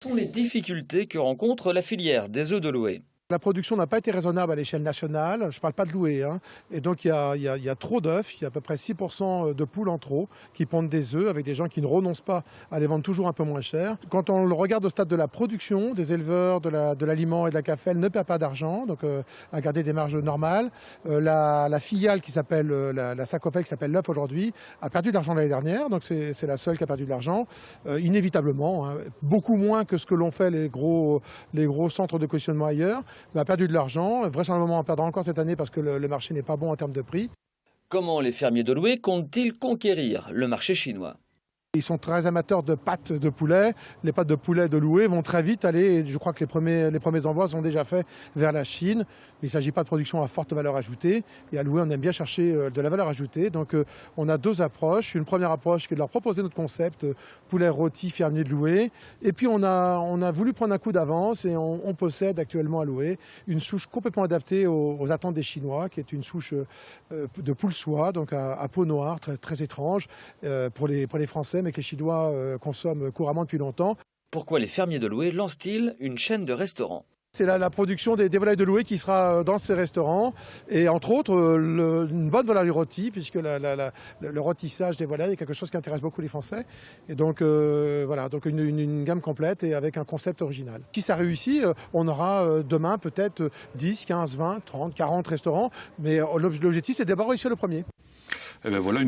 Quelles sont les difficultés que rencontre la filière des œufs de Loué? La production n'a pas été raisonnable à l'échelle nationale, je ne parle pas de Loué, hein. Et donc il y a trop d'œufs, il y a à peu près 6% de poules en trop qui pondent des œufs avec des gens qui ne renoncent pas à les vendre toujours un peu moins cher. Quand on le regarde au stade de la production, des éleveurs de l'aliment et de la cafelle ne perdent pas d'argent, donc à garder des marges normales. La filiale qui s'appelle, la Sacofel qui s'appelle l'œuf aujourd'hui, a perdu de l'argent l'année dernière, donc c'est la seule qui a perdu de l'argent, inévitablement, hein, beaucoup moins que ce que l'ont fait les gros centres de conditionnement ailleurs. On a perdu de l'argent, vraisemblablement on perdra encore cette année parce que le marché n'est pas bon en termes de prix. Comment les fermiers de Loué comptent-ils conquérir le marché chinois? Ils sont très amateurs de pâtes de poulet. Les pâtes de poulet de Loué vont très vite aller, je crois que les premiers envois sont déjà faits vers la Chine. Il ne s'agit pas de production à forte valeur ajoutée. Et à Loué, on aime bien chercher de la valeur ajoutée. Donc on a deux approches. Une première approche qui est de leur proposer notre concept poulet rôti fermier de Loué. Et puis on a voulu prendre un coup d'avance et on possède actuellement à Loué une souche complètement adaptée aux attentes des Chinois, qui est une souche de poule soie, donc à peau noire, très, très étrange pour les Français, mais que les Chinois consomment couramment depuis longtemps. Pourquoi les fermiers de Loué lancent-ils une chaîne de restaurants? C'est la production des volailles de Loué qui sera dans ces restaurants et entre autres une bonne volaille rôtie, puisque le rôtissage des volailles est quelque chose qui intéresse beaucoup les Français. Et donc voilà, donc une gamme complète et avec un concept original. Si ça réussit, on aura demain peut-être 10, 15, 20, 30, 40 restaurants, mais l'objectif c'est d'abord réussir le premier. Eh bien voilà une